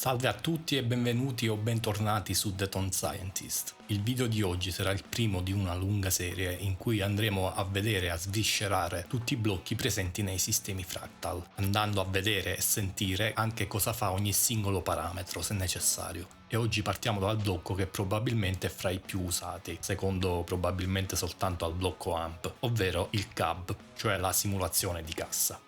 Salve a tutti e benvenuti o bentornati su The Tone Scientist. Il video di oggi sarà il primo di una lunga serie in cui andremo a vedere e a sviscerare tutti i blocchi presenti nei sistemi fractal, andando a vedere e sentire anche cosa fa ogni singolo parametro se necessario. E oggi partiamo dal blocco che probabilmente è fra i più usati, secondo probabilmente soltanto al blocco AMP, ovvero il CAB, cioè la simulazione di cassa.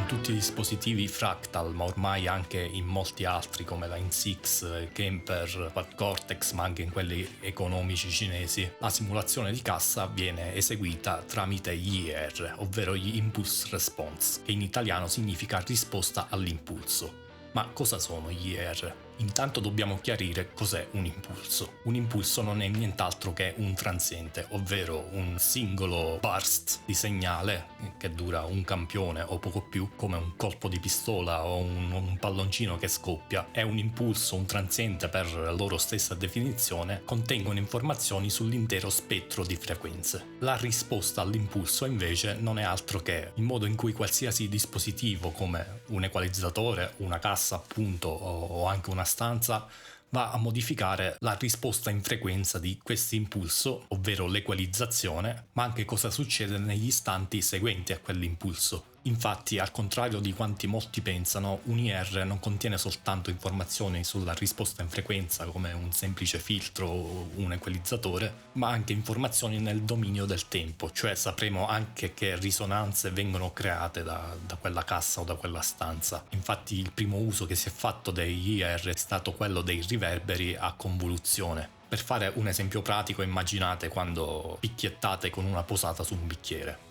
Tutti i dispositivi fractal, ma ormai anche in molti altri come la INSIX, Kemper, Quad Cortex, ma anche in quelli economici cinesi, la simulazione di cassa viene eseguita tramite gli IR, ovvero gli Impulse Response, che in italiano significa risposta all'impulso. Ma cosa sono gli IR? Intanto dobbiamo chiarire cos'è un impulso. Un impulso non è nient'altro che un transiente, ovvero un singolo burst di segnale che dura un campione o poco più, come un colpo di pistola o un palloncino che scoppia. È un impulso, un transiente per loro stessa definizione, contengono informazioni sull'intero spettro di frequenze. La risposta all'impulso invece non è altro che il modo in cui qualsiasi dispositivo come un equalizzatore, una cassa appunto o anche una stanza va a modificare la risposta in frequenza di questo impulso, ovvero l'equalizzazione, ma anche cosa succede negli istanti seguenti a quell'impulso. Infatti, al contrario di quanti molti pensano, un IR non contiene soltanto informazioni sulla risposta in frequenza come un semplice filtro o un equalizzatore, ma anche informazioni nel dominio del tempo, cioè sapremo anche che risonanze vengono create da quella cassa o da quella stanza. Infatti il primo uso che si è fatto degli IR è stato quello dei riverberi a convoluzione. Per fare un esempio pratico, immaginate quando picchiettate con una posata su un bicchiere.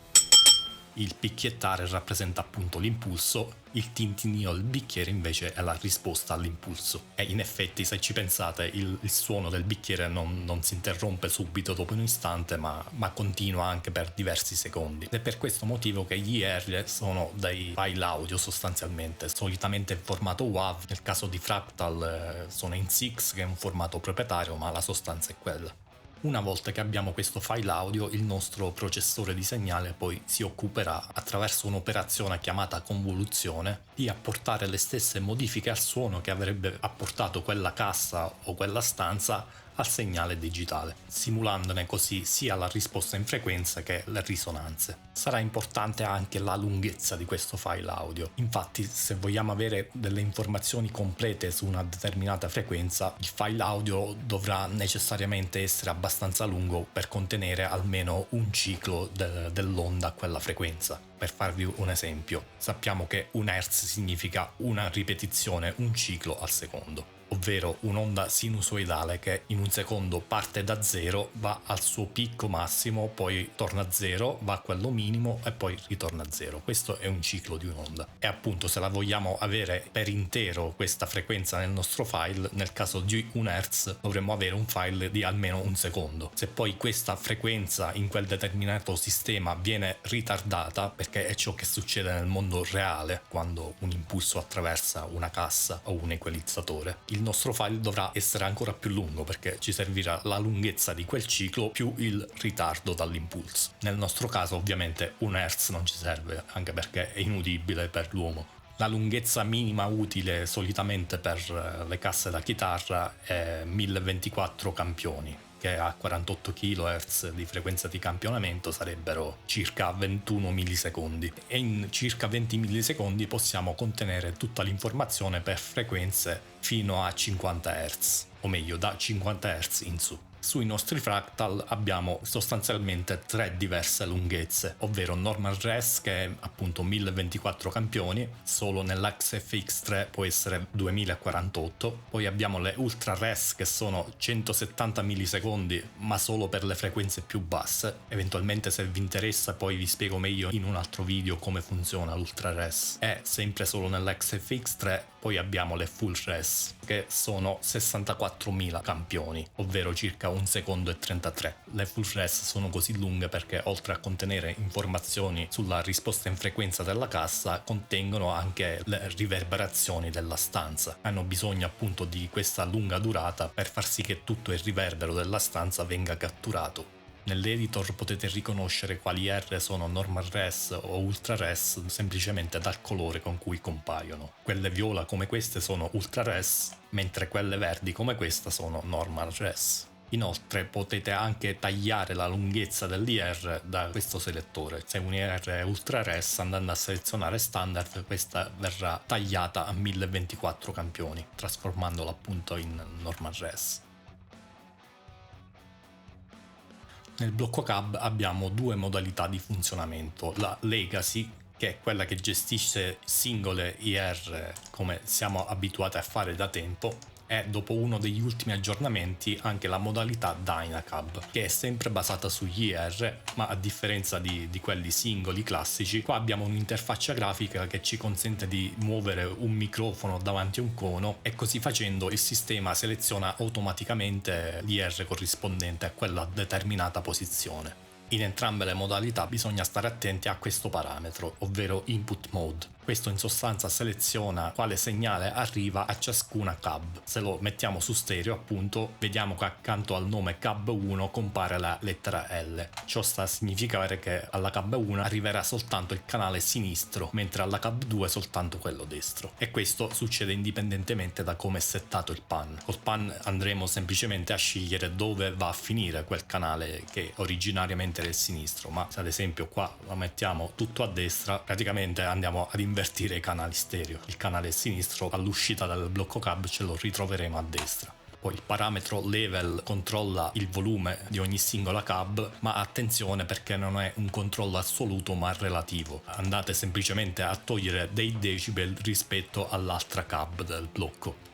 Il picchiettare rappresenta appunto l'impulso, il tintinnio del bicchiere invece è la risposta all'impulso. E in effetti, se ci pensate, il suono del bicchiere non si interrompe subito dopo un istante, ma continua anche per diversi secondi. Ed è per questo motivo che gli IR sono dei file audio sostanzialmente, solitamente in formato WAV, nel caso di Fractal sono in 6, che è un formato proprietario, ma la sostanza è quella. Una volta che abbiamo questo file audio, il nostro processore di segnale poi si occuperà, attraverso un'operazione chiamata convoluzione, di apportare le stesse modifiche al suono che avrebbe apportato quella cassa o quella stanza al segnale digitale, simulandone così sia la risposta in frequenza che le risonanze. Sarà importante anche la lunghezza di questo file audio. Infatti, se vogliamo avere delle informazioni complete su una determinata frequenza, il file audio dovrà necessariamente essere abbastanza lungo per contenere almeno un ciclo dell'onda a quella frequenza. Per farvi un esempio, sappiamo che un hertz significa una ripetizione, un ciclo al secondo, ovvero un'onda sinusoidale che in un secondo parte da 0, va al suo picco massimo, poi torna a 0, va a quello minimo e poi ritorna a 0. Questo è un ciclo di un'onda. E appunto, se la vogliamo avere per intero questa frequenza nel nostro file, nel caso di un hertz dovremmo avere un file di almeno un secondo. Se poi questa frequenza in quel determinato sistema viene ritardata, perché è ciò che succede nel mondo reale quando un impulso attraversa una cassa o un equalizzatore, il nostro file dovrà essere ancora più lungo perché ci servirà la lunghezza di quel ciclo più il ritardo dall'impulso. Nel nostro caso ovviamente un hertz non ci serve, anche perché è inudibile per l'uomo. La lunghezza minima utile solitamente per le casse da chitarra è 1024 campioni, che a 48 kHz di frequenza di campionamento sarebbero circa 21 millisecondi, e in circa 20 millisecondi possiamo contenere tutta l'informazione per frequenze fino a 50 Hz, o meglio da 50 Hz in su. Sui nostri fractal abbiamo sostanzialmente tre diverse lunghezze, ovvero normal res, che è appunto 1024 campioni, solo nell'XFX3 può essere 2048, poi abbiamo le ultra res che sono 170 millisecondi ma solo per le frequenze più basse. Eventualmente, se vi interessa, poi vi spiego meglio in un altro video come funziona l'ultra res. E sempre solo nell'XFX3 poi abbiamo le full res, che sono 64.000 campioni, ovvero circa 1 secondo e 33. Le full res sono così lunghe perché, oltre a contenere informazioni sulla risposta in frequenza della cassa, contengono anche le riverberazioni della stanza. Hanno bisogno appunto di questa lunga durata per far sì che tutto il riverbero della stanza venga catturato. Nell'editor potete riconoscere quali R sono normal res o ultra res semplicemente dal colore con cui compaiono. Quelle viola come queste sono ultra res, mentre quelle verdi come questa sono normal res. Inoltre potete anche tagliare la lunghezza dell'IR da questo selettore. Se un IR è ultra res, andando a selezionare standard, questa verrà tagliata a 1024 campioni, trasformandola appunto in normal res. Nel blocco CAB abbiamo due modalità di funzionamento: la Legacy, che è quella che gestisce singole IR come siamo abituati a fare da tempo, e dopo uno degli ultimi aggiornamenti anche la modalità Dynacab, che è sempre basata sugli IR, ma a differenza di quelli singoli classici, qua abbiamo un'interfaccia grafica che ci consente di muovere un microfono davanti a un cono, e così facendo il sistema seleziona automaticamente l'IR corrispondente a quella determinata posizione. In entrambe le modalità bisogna stare attenti a questo parametro, ovvero input mode. Questo in sostanza seleziona quale segnale arriva a ciascuna cab. Se lo mettiamo su stereo, appunto, vediamo che accanto al nome cab 1 compare la lettera L. Ciò sta a significare che alla cab 1 arriverà soltanto il canale sinistro, mentre alla cab 2 soltanto quello destro. E questo succede indipendentemente da come è settato il pan. Col pan andremo semplicemente a scegliere dove va a finire quel canale che originariamente era il sinistro, ma se ad esempio qua lo mettiamo tutto a destra, praticamente andiamo ad invertire i canali stereo. Il canale sinistro all'uscita dal blocco cab ce lo ritroveremo a destra. Poi il parametro level controlla il volume di ogni singola cab, ma attenzione perché non è un controllo assoluto ma relativo. Andate semplicemente a togliere dei decibel rispetto all'altra cab del blocco.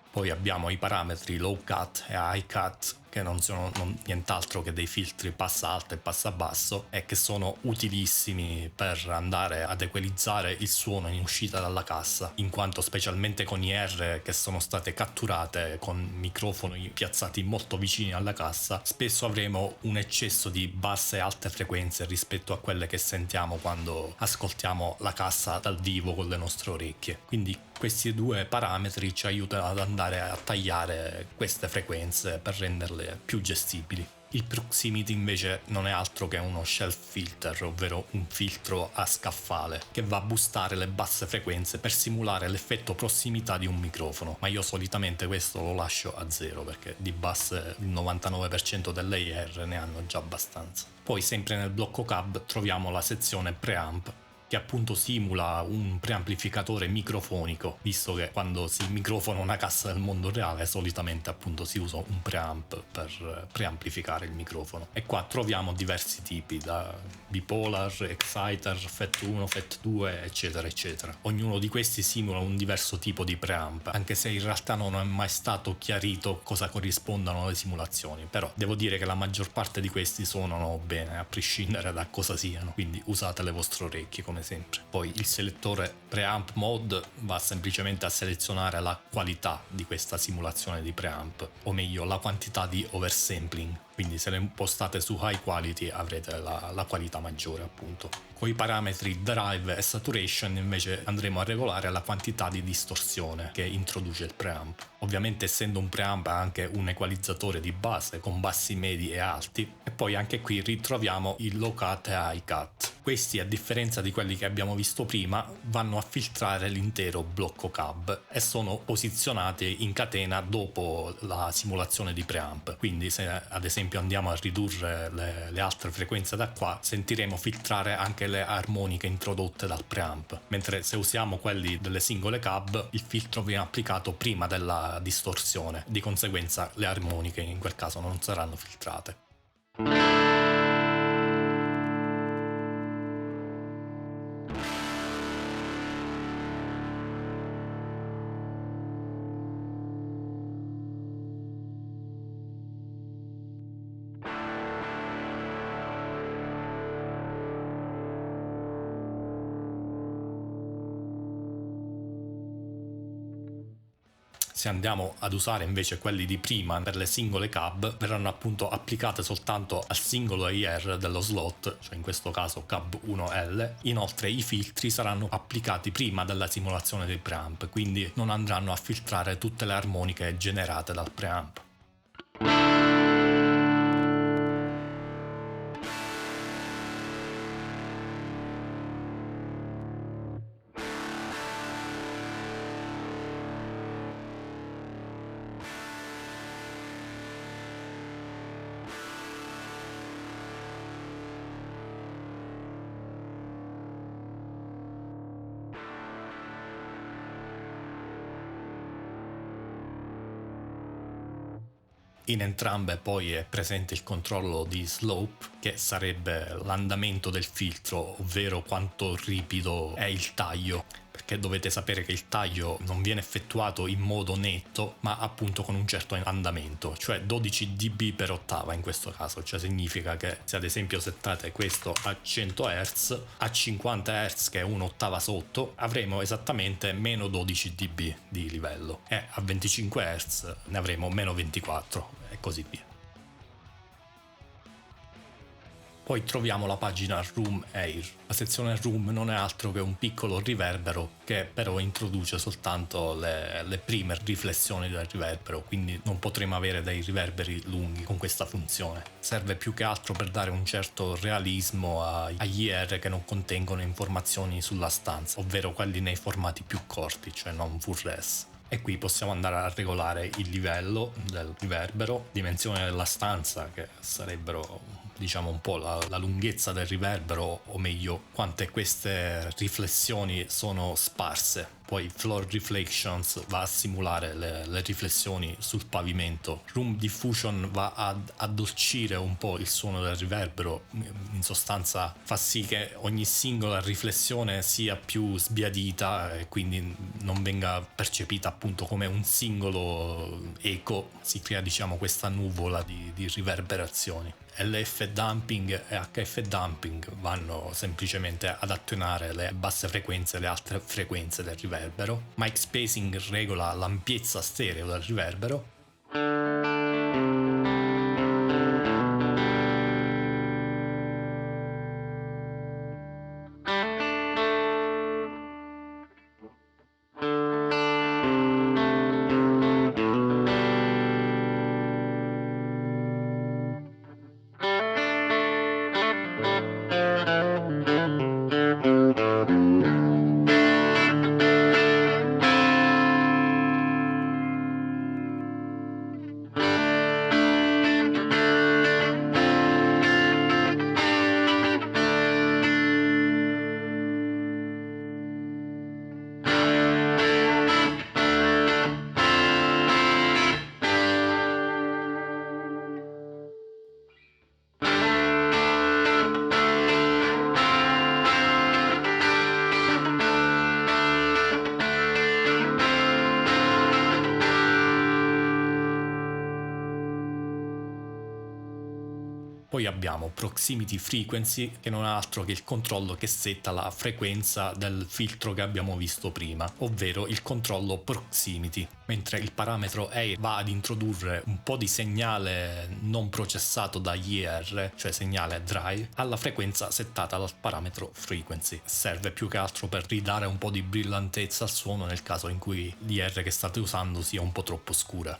Poi abbiamo i parametri low cut e high cut, che non sono nient'altro che dei filtri passa alto e passa basso, e che sono utilissimi per andare ad equalizzare il suono in uscita dalla cassa, in quanto specialmente con IR che sono state catturate con microfoni piazzati molto vicini alla cassa, spesso avremo un eccesso di basse e alte frequenze rispetto a quelle che sentiamo quando ascoltiamo la cassa dal vivo con le nostre orecchie. Quindi questi due parametri ci aiutano ad andare a tagliare queste frequenze per renderle più gestibili. Il proximity invece non è altro che uno shelf filter, ovvero un filtro a scaffale che va a boostare le basse frequenze per simulare l'effetto prossimità di un microfono, ma io solitamente questo lo lascio a zero perché di basse il 99% delle IR ne hanno già abbastanza. Poi sempre nel blocco cab troviamo la sezione preamp, che appunto simula un preamplificatore microfonico, visto che quando si microfona una cassa nel mondo reale solitamente appunto si usa un preamp per preamplificare il microfono. E qua troviamo diversi tipi, da bipolar, exciter, FET1, FET2, eccetera eccetera. Ognuno di questi simula un diverso tipo di preamp, anche se in realtà non è mai stato chiarito cosa corrispondano alle simulazioni, però devo dire che la maggior parte di questi suonano bene a prescindere da cosa siano, quindi usate le vostre orecchie come sempre. Poi il selettore preamp mode va semplicemente a selezionare la qualità di questa simulazione di preamp, o meglio la quantità di oversampling, quindi se le impostate su high quality avrete la qualità maggiore appunto. Con i parametri drive e saturation invece andremo a regolare la quantità di distorsione che introduce il preamp. Ovviamente essendo un preamp ha anche un equalizzatore di base con bassi, medi e alti, e poi anche qui ritroviamo il low cut e high cut. Questi, a differenza di quelli che abbiamo visto prima, vanno a filtrare l'intero blocco cab e sono posizionati in catena dopo la simulazione di preamp. Quindi se ad esempio andiamo a ridurre le altre frequenze da qua, sentiremo filtrare anche le armoniche introdotte dal preamp, mentre se usiamo quelli delle singole cab il filtro viene applicato prima della distorsione, di conseguenza le armoniche in quel caso non saranno filtrate. Se andiamo ad usare invece quelli di prima per le singole cab, verranno appunto applicate soltanto al singolo IR dello slot, cioè in questo caso cab 1L. Inoltre i filtri saranno applicati prima della simulazione del preamp, quindi non andranno a filtrare tutte le armoniche generate dal preamp. In entrambe poi è presente il controllo di slope, che sarebbe l'andamento del filtro, ovvero quanto ripido è il taglio, perché dovete sapere che il taglio non viene effettuato in modo netto, ma appunto con un certo andamento, cioè 12 dB per ottava in questo caso, cioè significa che se ad esempio settate questo a 100 Hz, a 50 Hz che è un'ottava sotto, avremo esattamente meno 12 dB di livello, e a 25 Hz ne avremo meno 24 e così via. Poi troviamo la pagina Room Air. La sezione Room non è altro che un piccolo riverbero che però introduce soltanto le prime riflessioni del riverbero, quindi non potremo avere dei riverberi lunghi con questa funzione. Serve più che altro per dare un certo realismo agli IR che non contengono informazioni sulla stanza, ovvero quelli nei formati più corti, cioè non full res. E qui possiamo andare a regolare il livello del riverbero, dimensione della stanza, che sarebbero diciamo un po' la lunghezza del riverbero, o meglio quante queste riflessioni sono sparse. Poi floor reflections va a simulare le riflessioni sul pavimento. Room diffusion va ad addolcire un po' il suono del riverbero, in sostanza fa sì che ogni singola riflessione sia più sbiadita e quindi non venga percepita appunto come un singolo eco. Si crea diciamo questa nuvola di riverberazioni. LF dumping e HF dumping vanno semplicemente ad attenuare le basse frequenze e le alte frequenze del riverbero. Mic spacing regola l'ampiezza stereo del riverbero. Poi abbiamo Proximity Frequency, che non è altro che il controllo che setta la frequenza del filtro che abbiamo visto prima, ovvero il controllo proximity, mentre il parametro A va ad introdurre un po' di segnale non processato dagli IR, cioè segnale dry, alla frequenza settata dal parametro frequency. Serve più che altro per ridare un po' di brillantezza al suono nel caso in cui l'IR che state usando sia un po' troppo scura.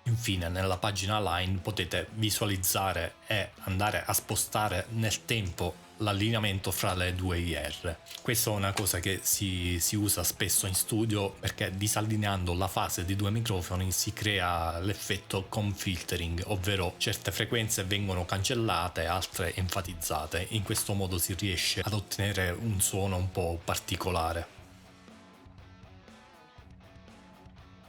Infine, nella pagina Line potete visualizzare e andare a spostare nel tempo l'allineamento fra le due IR. Questa è una cosa che si usa spesso in studio, perché disallineando la fase di due microfoni si crea l'effetto confiltering, ovvero certe frequenze vengono cancellate, altre enfatizzate. In questo modo si riesce ad ottenere un suono un po' particolare.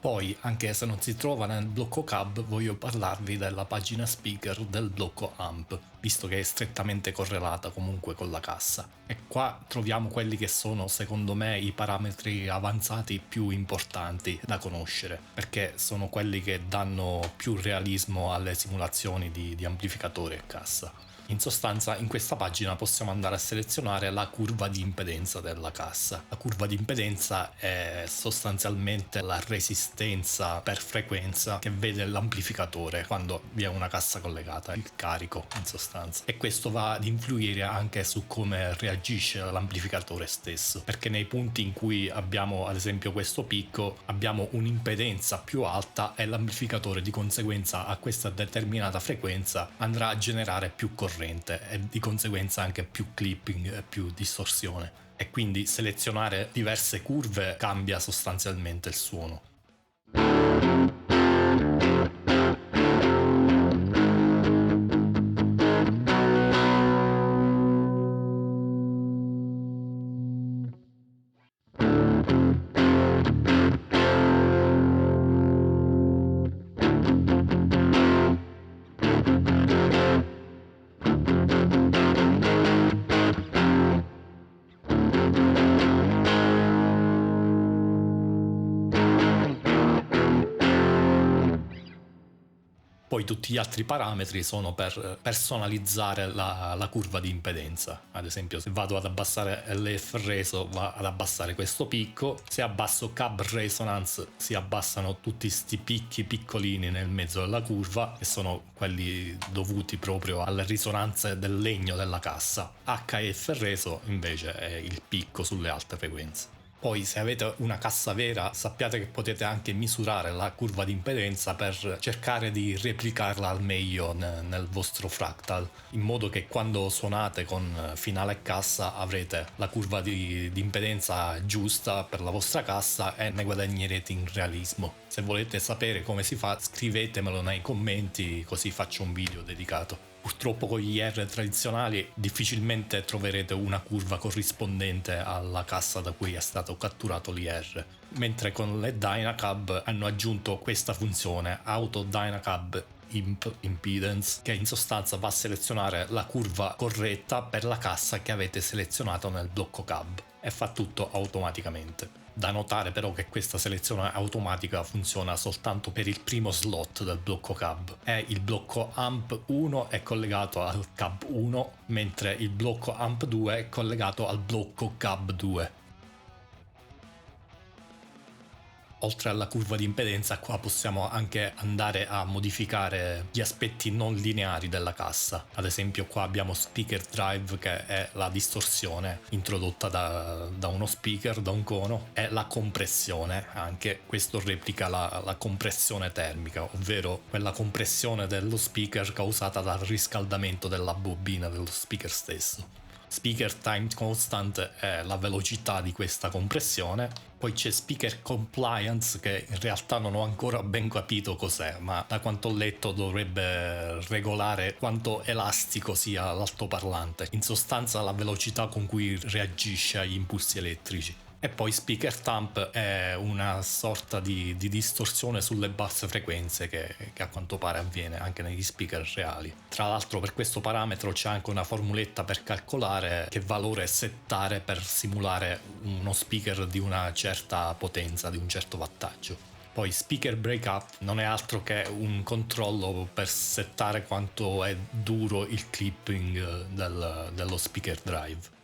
Poi, anche se non si trova nel blocco cab, voglio parlarvi della pagina speaker del blocco amp, visto che è strettamente correlata comunque con la cassa. E qua troviamo quelli che sono, secondo me, i parametri avanzati più importanti da conoscere, perché sono quelli che danno più realismo alle simulazioni di amplificatore e cassa. In sostanza, in questa pagina possiamo andare a selezionare la curva di impedenza della cassa. La curva di impedenza è sostanzialmente la resistenza per frequenza che vede l'amplificatore quando vi è una cassa collegata, il carico in sostanza. E questo va ad influire anche su come reagisce l'amplificatore stesso, perché nei punti in cui abbiamo ad esempio questo picco abbiamo un'impedenza più alta e l'amplificatore di conseguenza a questa determinata frequenza andrà a generare più corrente e di conseguenza anche più clipping e più distorsione, e quindi selezionare diverse curve cambia sostanzialmente il suono. Poi tutti gli altri parametri sono per personalizzare la curva di impedenza. Ad esempio, se vado ad abbassare l'EF reso va ad abbassare questo picco, se abbasso cab resonance si abbassano tutti sti picchi piccolini nel mezzo della curva, che sono quelli dovuti proprio alle risonanze del legno della cassa. HF reso invece è il picco sulle alte frequenze. Poi, se avete una cassa vera, sappiate che potete anche misurare la curva di impedenza per cercare di replicarla al meglio nel vostro fractal, in modo che quando suonate con finale e cassa avrete la curva di impedenza giusta per la vostra cassa e ne guadagnerete in realismo. Se volete sapere come si fa, scrivetemelo nei commenti, così faccio un video dedicato. Purtroppo con gli IR tradizionali difficilmente troverete una curva corrispondente alla cassa da cui è stato catturato l'IR, mentre con le Dynacab hanno aggiunto questa funzione Auto Dynacab Impedance, che in sostanza va a selezionare la curva corretta per la cassa che avete selezionato nel blocco cab e fa tutto automaticamente. Da notare però che questa selezione automatica funziona soltanto per il primo slot del blocco cab, e il blocco amp 1 è collegato al cab 1, mentre il blocco amp 2 è collegato al blocco cab 2. Oltre alla curva di impedenza, qua possiamo anche andare a modificare gli aspetti non lineari della cassa. Ad esempio qua abbiamo speaker drive, che è la distorsione introdotta da uno speaker, da un cono, e la compressione, anche questo replica la compressione termica, ovvero quella compressione dello speaker causata dal riscaldamento della bobina dello speaker stesso. Speaker time constant è la velocità di questa compressione. Poi c'è speaker compliance, che in realtà non ho ancora ben capito cos'è, ma da quanto ho letto dovrebbe regolare quanto elastico sia l'altoparlante, in sostanza la velocità con cui reagisce agli impulsi elettrici. E poi speaker thump è una sorta di distorsione sulle basse frequenze che a quanto pare avviene anche negli speaker reali. Tra l'altro per questo parametro c'è anche una formuletta per calcolare che valore settare per simulare uno speaker di una certa potenza, di un certo wattaggio. Poi speaker breakup non è altro che un controllo per settare quanto è duro il clipping dello speaker drive.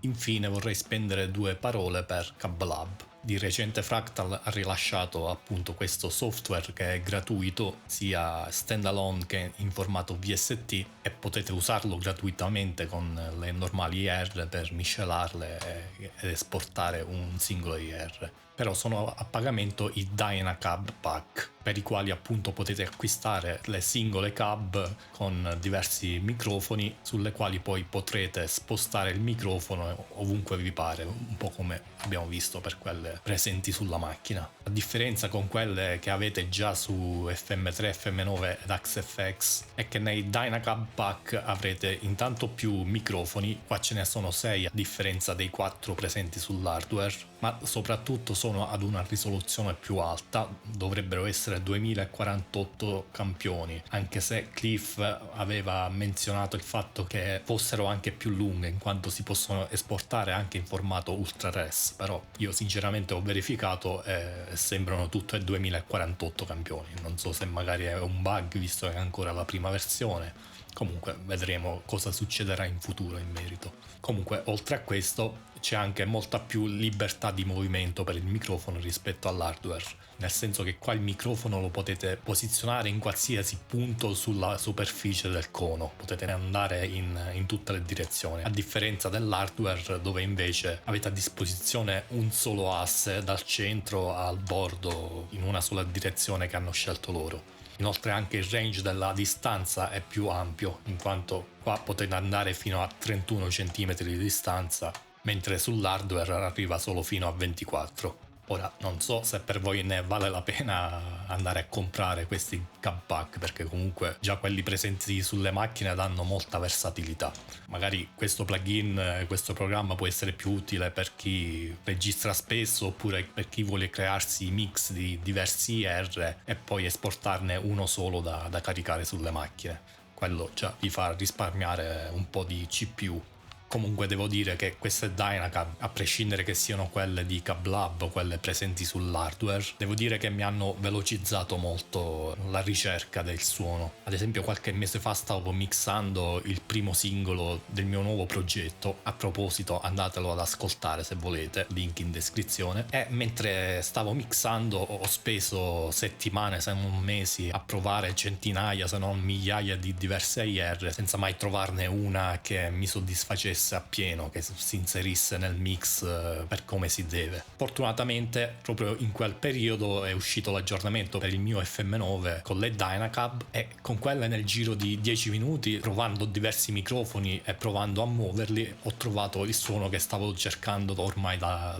Infine vorrei spendere 2 parole per CabLab. Di recente Fractal ha rilasciato appunto questo software che è gratuito sia standalone che in formato VST e potete usarlo gratuitamente con le normali IR per miscelarle ed esportare un singolo IR. Però sono a pagamento i Dynacab Pack, per i quali appunto potete acquistare le singole cab con diversi microfoni, sulle quali poi potrete spostare il microfono ovunque vi pare, un po' come abbiamo visto per quelle presenti sulla macchina. La differenza con quelle che avete già su FM3, FM9 ed AXFX è che nei Dynacab Pack avrete intanto più microfoni, qua ce ne sono 6 a differenza dei 4 presenti sull'hardware, ma soprattutto sono ad una risoluzione più alta, dovrebbero essere 2048 campioni, anche se Cliff aveva menzionato il fatto che fossero anche più lunghe in quanto si possono esportare anche in formato Ultra Res, però io sinceramente ho verificato e sembrano tutte 2048 campioni, non so se magari è un bug visto che è ancora la prima versione. Comunque vedremo cosa succederà in futuro in merito. Comunque oltre a questo c'è anche molta più libertà di movimento per il microfono rispetto all'hardware, nel senso che qua il microfono lo potete posizionare in qualsiasi punto sulla superficie del cono, potete andare in tutte le direzioni, a differenza dell'hardware dove invece avete a disposizione un solo asse dal centro al bordo in una sola direzione che hanno scelto loro. Inoltre anche il range della distanza è più ampio, in quanto qua potete andare fino a 31 cm di distanza, mentre sull'hardware arriva solo fino a 24. Ora, non so se per voi ne vale la pena andare a comprare questi cab pack, perché comunque già quelli presenti sulle macchine danno molta versatilità. Magari questo plugin, questo programma può essere più utile per chi registra spesso, oppure per chi vuole crearsi mix di diversi IR e poi esportarne uno solo da caricare sulle macchine. Quello già vi fa risparmiare un po' di CPU. Comunque devo dire che queste Dynacab, a prescindere che siano quelle di CabLab o quelle presenti sull'hardware, devo dire che mi hanno velocizzato molto la ricerca del suono. Ad esempio qualche mese fa stavo mixando il primo singolo del mio nuovo progetto, a proposito andatelo ad ascoltare se volete, link in descrizione, e mentre stavo mixando ho speso settimane se non mesi a provare centinaia se non migliaia di diverse IR senza mai trovarne una che mi soddisfacesse appieno, che si inserisse nel mix per come si deve. Fortunatamente proprio in quel periodo è uscito l'aggiornamento per il mio FM9 con le Dynacab e con quelle nel giro di 10 minuti, provando diversi microfoni e provando a muoverli, ho trovato il suono che stavo cercando ormai da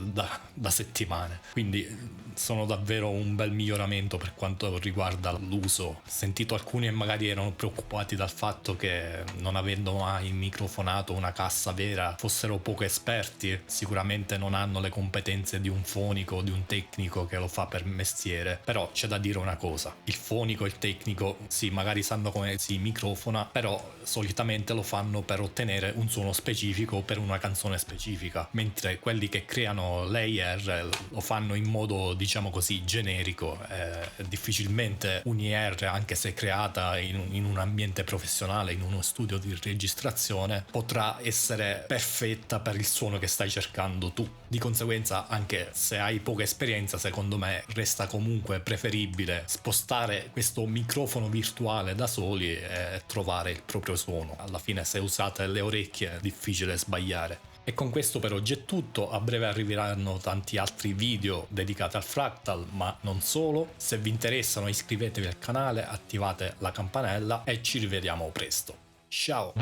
settimane. Quindi sono davvero un bel miglioramento per quanto riguarda l'uso. Ho sentito alcuni che magari erano preoccupati dal fatto che, non avendo mai microfonato una cassa vera, fossero poco esperti. Sicuramente non hanno le competenze di un fonico o di un tecnico che lo fa per mestiere, però c'è da dire una cosa: il fonico e il tecnico sì, magari sanno come si microfona, però solitamente lo fanno per ottenere un suono specifico per una canzone specifica, mentre quelli che creano l'AR lo fanno in modo, diciamo così, generico. Difficilmente un IR, anche se creata in un ambiente professionale, in uno studio di registrazione, potrà essere essere perfetta per il suono che stai cercando tu. Di conseguenza, anche se hai poca esperienza, secondo me resta comunque preferibile spostare questo microfono virtuale da soli e trovare il proprio suono. Alla fine, se usate le orecchie è difficile sbagliare. E con questo per oggi è tutto. A breve arriveranno tanti altri video dedicati al Fractal, ma non solo. Se vi interessano iscrivetevi al canale, attivate la campanella e ci rivediamo presto. Ciao!